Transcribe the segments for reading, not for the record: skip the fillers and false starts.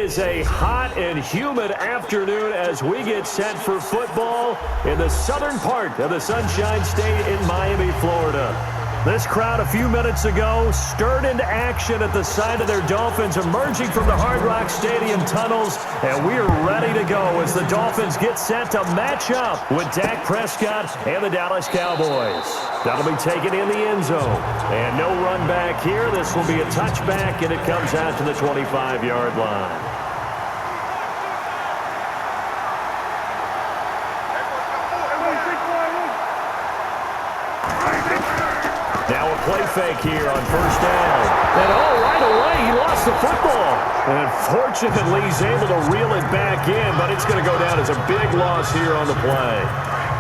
is a hot and humid afternoon as we get set for football in the southern part of the Sunshine State in Miami, Florida. This crowd a few minutes ago stirred into action at the side of their Dolphins emerging from the Hard Rock Stadium tunnels, and we are ready to go as the Dolphins get set to match up with Dak Prescott and the Dallas Cowboys. That'll be taken in the end zone. And no run back here. This will be a touchback, and it comes out to the 25-yard line. Now a play fake here on first down. And right away, he lost the football. And fortunately, he's able to reel it back in, but it's going to go down as a big loss here on the play.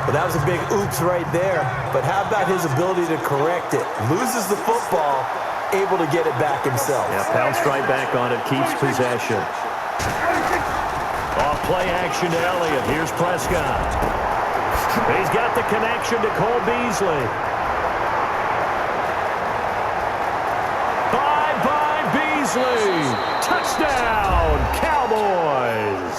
Well, that was a big oops right there. But how about his ability to correct it? Loses the football, able to get it back himself. Yeah, pounced right back on it, keeps possession. Off play action to Elliott. Here's Prescott. He's got the connection to Cole Beasley. Touchdown, Cowboys.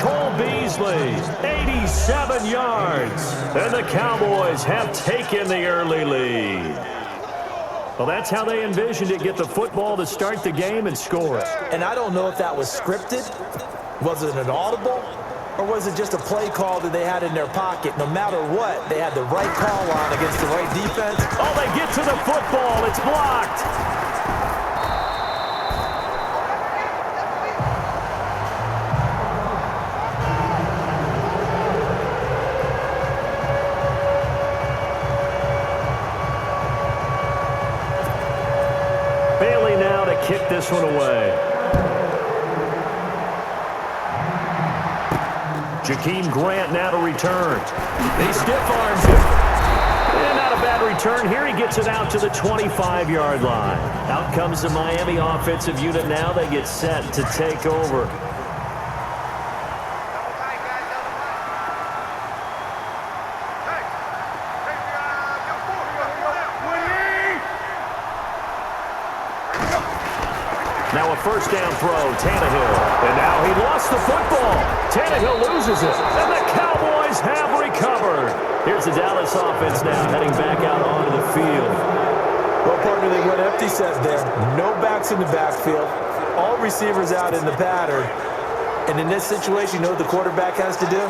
Cole Beasley, 87 yards. And the Cowboys have taken the early lead. Well, that's how they envisioned it. Get the football to start the game and score it. And I don't know if that was scripted. Was it an audible? Or was it just a play call that they had in their pocket? No matter what, they had the right call on against the right defense. Oh, they get to the football. It's blocked. Kick this one away. Jakeem Grant now to return. He stiff-arms him. And not a bad return here. He gets it out to the 25-yard line. Out comes the Miami offensive unit now. They get set to take over. Now a first down throw, Tannehill. And now he lost the football. Tannehill loses it. And the Cowboys have recovered. Here's the Dallas offense now heading back out onto the field. Well, partner, they went empty set there. No backs in the backfield. All receivers out in the pattern. And in this situation, you know what the quarterback has to do?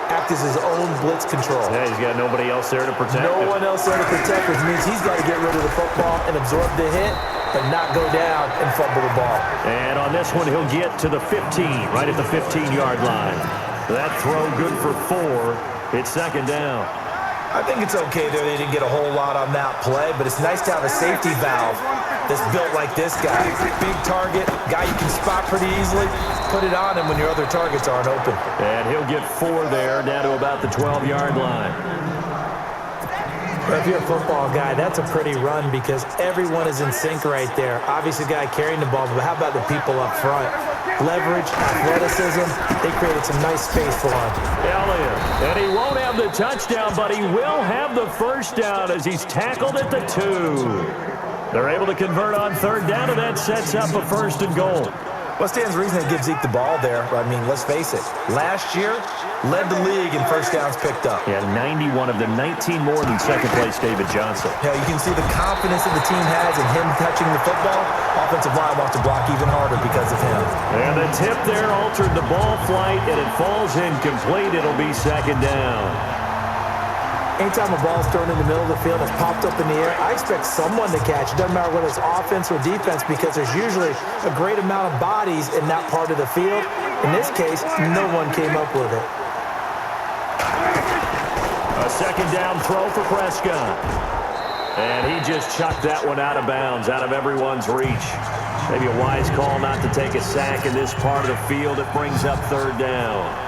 Act as his own blitz control. Yeah, he's got nobody else there to protect him. No one else there to protect, which means he's got to get rid of the football and absorb the hit, but not go down and fumble the ball. And on this one, he'll get to the 15, right at the 15-yard line. That throw good for 4. It's second down. I think it's okay there. They didn't get a whole lot on that play, but it's nice to have a safety valve that's built like this guy. Big target, guy you can spot pretty easily. Put it on him when your other targets aren't open. And he'll get 4 there, down to about the 12-yard line. Well, if you're a football guy, that's a pretty run because everyone is in sync right there. Obviously, the guy carrying the ball, but how about the people up front? Leverage, athleticism, they created some nice space for him. Elliott, and he won't have the touchdown, but he will have the first down as he's tackled at the 2. They're able to convert on third down, and that sets up a first and goal. Well, stands to reason they give Zeke the ball there. I mean, let's face it. Last year, led the league in first downs picked up. Yeah, 91 of them, 19 more than second place David Johnson. Yeah, you can see the confidence that the team has in him touching the football. Offensive line wants to block even harder because of him. And the tip there altered the ball flight, and it falls incomplete. It'll be second down. Anytime a ball's thrown in the middle of the field, it's popped up in the air, I expect someone to catch. It doesn't matter whether it's offense or defense because there's usually a great amount of bodies in that part of the field. In this case, no one came up with it. A second down throw for Prescott. And he just chucked that one out of bounds, out of everyone's reach. Maybe a wise call not to take a sack in this part of the field. It brings up third down.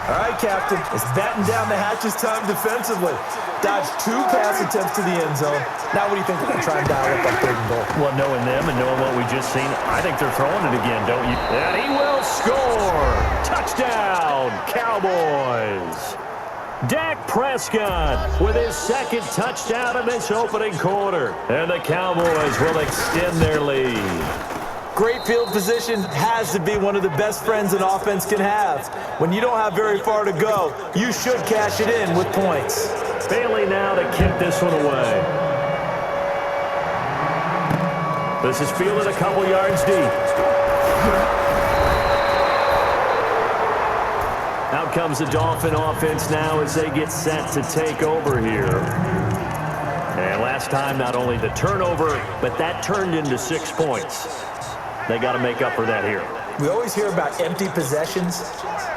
All right, Captain, it's batten down the hatches time defensively. Dodged 2 pass attempts to the end zone. Now what do you think we're going to try and dial up on third and goal? Well, knowing them and knowing what we just seen, I think they're throwing it again, don't you? And he will score. Touchdown, Cowboys. Dak Prescott with his second touchdown in this opening quarter. And the Cowboys will extend their lead. Great field position has to be one of the best friends an offense can have. When you don't have very far to go, you should cash it in with points. Bailey now to kick this one away. This is fielded a couple yards deep. Out comes the Dolphin offense now as they get set to take over here. And last time, not only the turnover, but that turned into 6 points. They got to make up for that here. We always hear about empty possessions,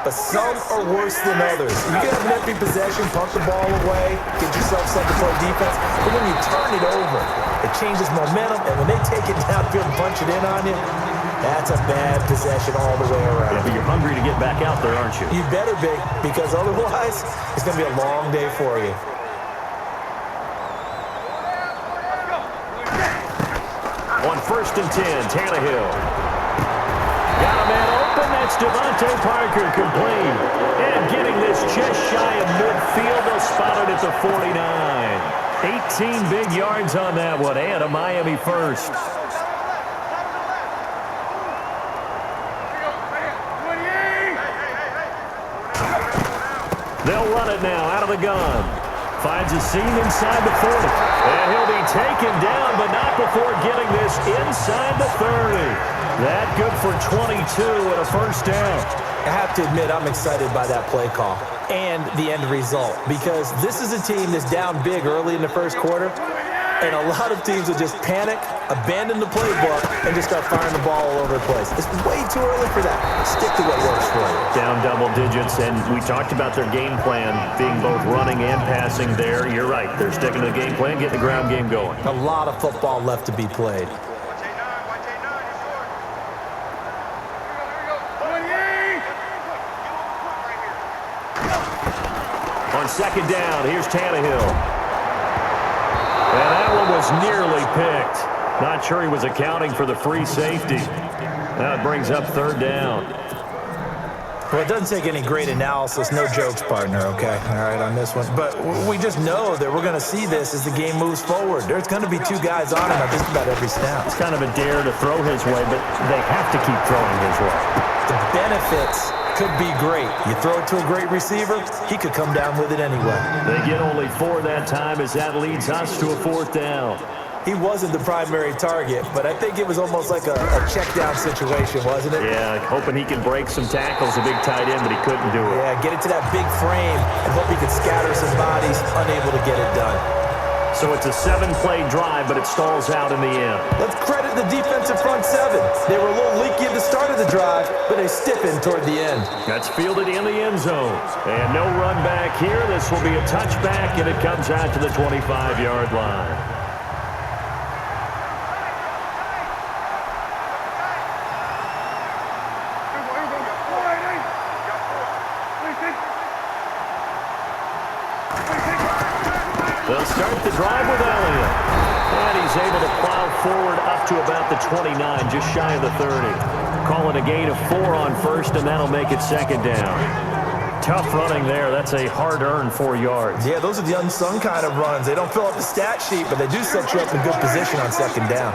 but some are worse than others. You can have an empty possession, punt the ball away, get yourself set to play defense, but when you turn it over, it changes momentum, and when they take it downfield and punch it in on you, that's a bad possession all the way around. Yeah, but you're hungry to get back out there, aren't you? You better be, because otherwise, it's going to be a long day for you. On 1st and 10, Tannehill. Got a man open. That's Devontae Parker complete. And getting this just shy of midfield. They'll spot it at the 49. 18 big yards on that one. And a Miami first. They'll run it now out of the gun. Finds a seam inside the 40. And he'll be taken down, but not before getting this inside the 30. That good for 22 and a first down. I have to admit, I'm excited by that play call and the end result, because this is a team that's down big early in the first quarter, and a lot of teams will just panic, abandon the playbook, and just start firing the ball all over the place. It's way too early for that. Stick to what works for you. Down double digits, and we talked about their game plan being both running and passing there. You're right. They're sticking to the game plan, getting the ground game going. A lot of football left to be played. On 2nd down, here's Tannehill. And that one was nearly picked. Not sure he was accounting for the free safety. Now it brings up 3rd down. Well, it doesn't take any great analysis. No jokes, partner, okay? All right, on this one. But we just know that we're going to see this as the game moves forward. There's going to be 2 guys on him at just about every snap. It's kind of a dare to throw his way, but they have to keep throwing his way. The benefits could be great. You throw it to a great receiver, he could come down with it anyway. They get only 4 that time as that leads us to a 4th down. He wasn't the primary target, but I think it was almost like a check down situation, wasn't it? Yeah, hoping he can break some tackles, a big tight end, but he couldn't do it. Yeah, get it to that big frame and hope he could scatter some bodies, unable to get it done. So it's a 7-play drive, but it stalls out in the end. Let's credit the defensive front 7. They were a little leaky at the start of the drive, but they stiffened toward the end. That's fielded in the end zone. And no run back here. This will be a touchback, and it comes out to the 25-yard line. They'll start the drive with Elliott. And he's able to plow forward up to about the 29, just shy of the 30. Call it a gain of 4 on 1st, and that'll make it 2nd down. Tough running there. That's a hard-earned 4 yards. Yeah, those are the unsung kind of runs. They don't fill up the stat sheet, but they do set you up in good position on 2nd down.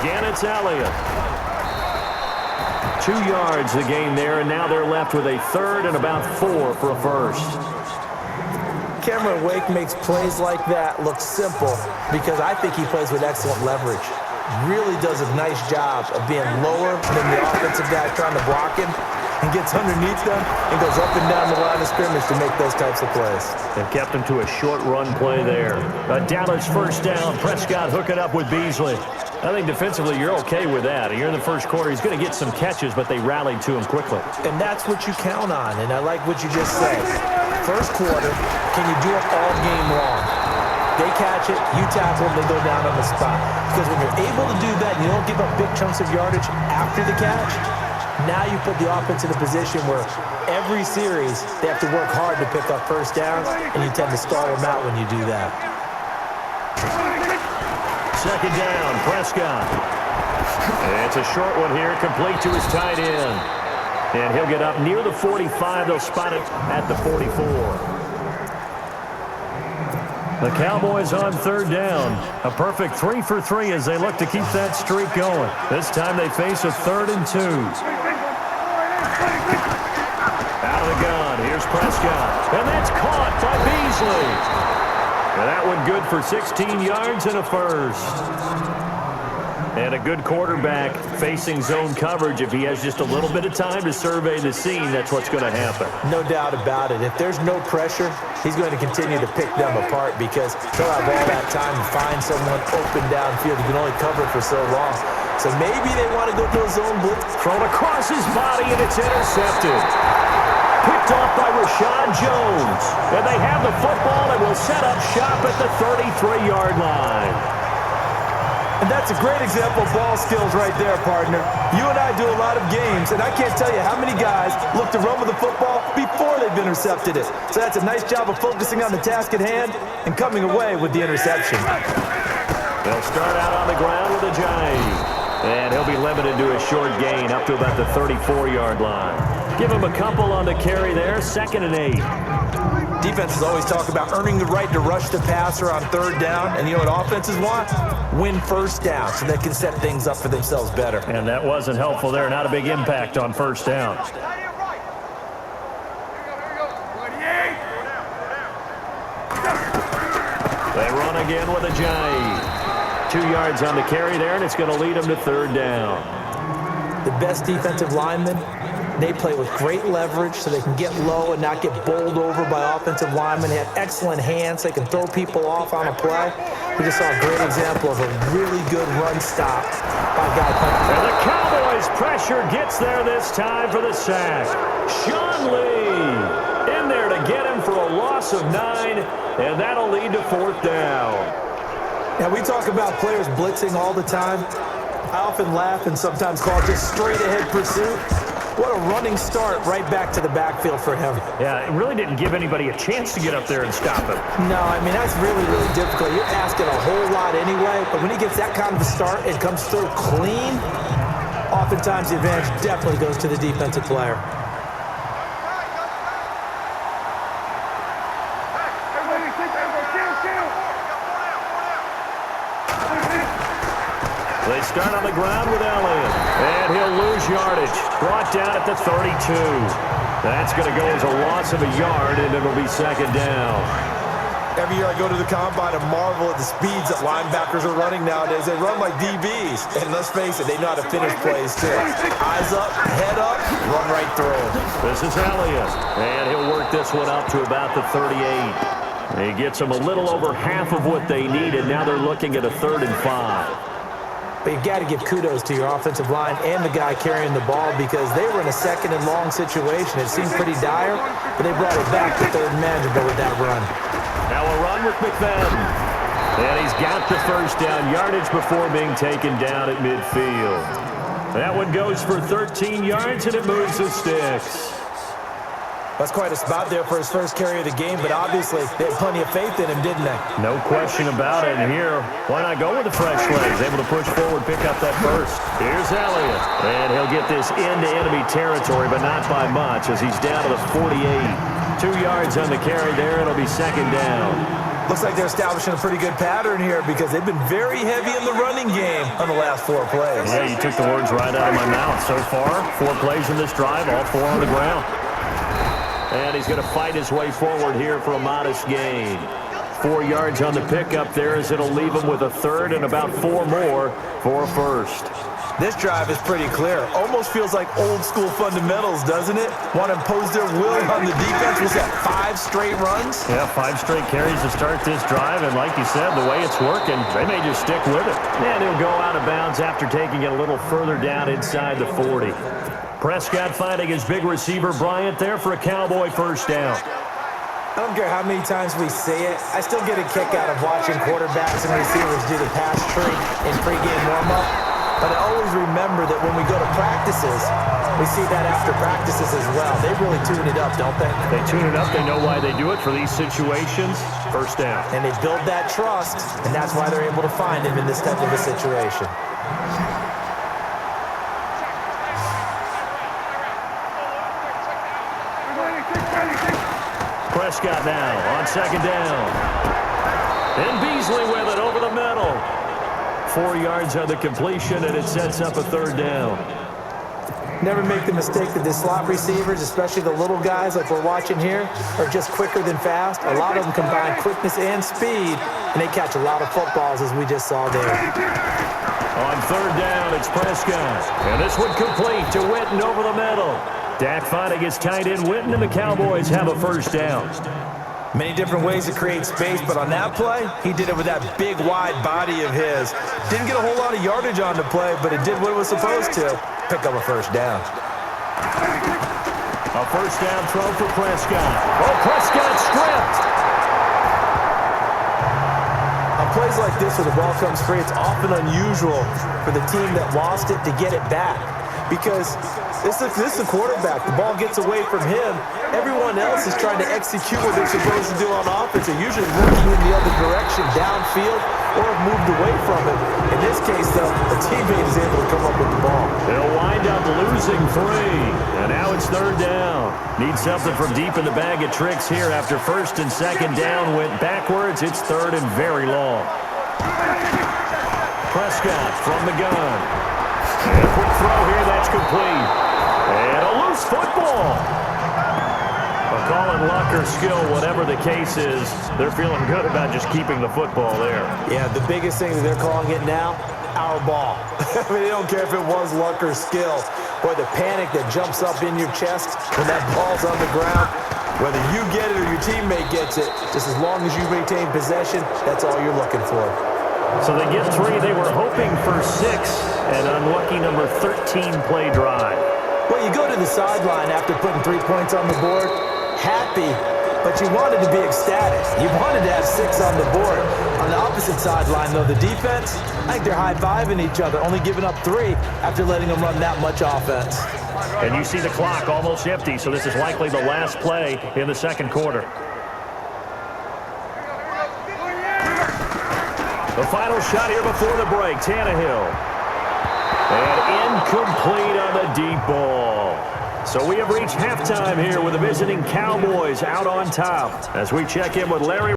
Again, it's Elliott. 2 yards the gain there, and now they're left with a 3rd and about 4 for a first. Cameron Wake makes plays like that look simple because I think he plays with excellent leverage. Really does a nice job of being lower than the offensive guy trying to block him, and gets underneath them and goes up and down the line of scrimmage to make those types of plays. They've kept him to a short run play there. Dallas 1st down. Prescott hooking up with Beasley. I think defensively you're okay with that. You're in the first quarter. He's going to get some catches, but they rallied to him quickly. And that's what you count on, and I like what you just said. First quarter, can you do it all game long? They catch it, you tackle them, they go down on the spot. Because when you're able to do that, and you don't give up big chunks of yardage after the catch, now you put the offense in a position where every series they have to work hard to pick up first downs, and you tend to stall them out when you do that. 2nd down, Prescott. It's a short one here, complete to his tight end. And he'll get up near the 45. They'll spot it at the 44. The Cowboys on third down. A perfect 3 for 3 as they look to keep that streak going. This time they face a 3rd and 2. Out of the gun. Here's Prescott. And that's caught by Beasley. And that one good for 16 yards and a first. And a good quarterback facing zone coverage. If he has just a little bit of time to survey the scene, that's what's going to happen. No doubt about it. If there's no pressure, he's going to continue to pick them apart because he'll have all that time to find someone open downfield. He can only cover for so long. So maybe they want to go to a zone blitz. Thrown across his body, and it's intercepted. Picked off by Rashad Jones. And they have the football and will set up shop at the 33-yard line. And that's a great example of ball skills right there, partner. You and I do a lot of games, and I can't tell you how many guys look to run with the football before they've intercepted it. So that's a nice job of focusing on the task at hand and coming away with the interception. They'll start out on the ground with a Giant. And he'll be limited to a short gain up to about the 34-yard line. Give him a couple on the carry there, 2nd and 8. Defenses always talk about earning the right to rush the passer on third down. And you know what offenses want? Win first down so they can set things up for themselves better. And that wasn't helpful there. Not a big impact on first down. They run again with a Giant. 2 yards on the carry there, and it's going to lead them to third down. The best defensive linemen, they play with great leverage so they can get low and not get bowled over by offensive linemen. They have excellent hands. They can throw people off on a play. We just saw a great example of a really good run stop by a guy playing. And the Cowboys' pressure gets there this time for the sack. Sean Lee in there to get him for a loss of 9, and that'll lead to 4th down. Now, we talk about players blitzing all the time. I often laugh and sometimes call it just straight-ahead pursuit. What a running start right back to the backfield for him. Yeah, it really didn't give anybody a chance to get up there and stop him. No, I mean, that's really, really difficult. You're asking a whole lot anyway, but when he gets that kind of a start and comes through clean, oftentimes the advantage definitely goes to the defensive player. They start on the ground with Elliott, and he'll lose yardage. Brought down at the 32. That's going to go as a loss of a yard, and it'll be 2nd down. Every year I go to the combine and marvel at the speeds that linebackers are running nowadays. They run like DBs, and let's face it, they know how to finish plays too. Eyes up, head up, run right through. This is Elliott, and he'll work this one up to about the 38. He gets them a little over half of what they need, and now they're looking at a 3rd and 5. But you've got to give kudos to your offensive line and the guy carrying the ball because they were in a 2nd and long situation. It seemed pretty dire, but they brought it back to 3rd and manageable with that run. Now a run with McFadden. And he's got the first down yardage before being taken down at midfield. That one goes for 13 yards, and it moves the sticks. That's quite a spot there for his first carry of the game, but obviously they had plenty of faith in him, didn't they? No question about it. And here, why not go with the fresh legs? Able to push forward, pick up that first. Here's Elliott. And he'll get this into enemy territory, but not by much as he's down to the 48. 2 yards on the carry there. It'll be 2nd down. Looks like they're establishing a pretty good pattern here because they've been very heavy in the running game on the last 4 plays. Yeah, you took the words right out of my mouth. So far, 4 plays in this drive, all 4 on the ground. And he's going to fight his way forward here for a modest gain. 4 yards on the pickup there as it'll leave him with a 3rd and about 4 more for a first. This drive is pretty clear. Almost feels like old school fundamentals, doesn't it? Want to impose their will on the defense. Was that 5 straight runs? Yeah, 5 straight carries to start this drive. And like you said, the way it's working, they may just stick with it. And he'll go out of bounds after taking it a little further down inside the 40. Prescott finding his big receiver Bryant there for a Cowboy first down. I don't care how many times we say it, I still get a kick out of watching quarterbacks and receivers do the pass tree in pregame warm-up. But I always remember that when we go to practices, we see that after practices as well. They really tune it up, don't they? They tune it up. They know why they do it for these situations. First down. And they build that trust, and that's why they're able to find him in this type of a situation. Prescott now on 2nd down. And Beasley with it over the middle. 4 yards on the completion, and it sets up a third down. Never make the mistake that the slot receivers, especially the little guys like we're watching here, are just quicker than fast. A lot of them combine quickness and speed, and they catch a lot of footballs, as we just saw there. On third down, it's Prescott. And this one complete to Witten over the middle. Dak finding his tight end Witten, and the Cowboys have a first down. Many different ways to create space, but on that play, he did it with that big, wide body of his. Didn't get a whole lot of yardage on the play, but it did what it was supposed to. Pick up a first down. A first down throw for Prescott. Oh, Prescott stripped. On plays like this where the ball comes free, it's often unusual for the team that lost it to get it back. Because this is the quarterback. The ball gets away from him. Everyone else is trying to execute what they're supposed to do on offense. They're usually looking in the other direction, downfield, or have moved away from it. In this case, though, the teammate is able to come up with the ball. They'll wind up losing 3. And now it's third down. Need something from deep in the bag of tricks here after first and second down went backwards. It's third and very long. Prescott from the gun. And a quick throw here, that's complete. And a loose football. Calling luck or skill, whatever the case is, they're feeling good about just keeping the football there. Yeah, the biggest thing that they're calling it now, our ball. I mean, they don't care if it was luck or skill. Boy, the panic that jumps up in your chest when that ball's on the ground, whether you get it or your teammate gets it, just as long as you maintain possession, that's all you're looking for. So they get 3. They were hoping for 6, an unlucky number 13 play drive. Well, you go to the sideline after putting 3 points on the board, happy, but you wanted to be ecstatic. You wanted to have 6 on the board. On the opposite sideline, though, the defense, I think they're high-fiving each other, only giving up 3 after letting them run that much offense. And you see the clock almost empty, so this is likely the last play in the second quarter. The final shot here before the break, Tannehill. And incomplete on the deep ball. So we have reached halftime here with the visiting Cowboys out on top as we check in with Larry.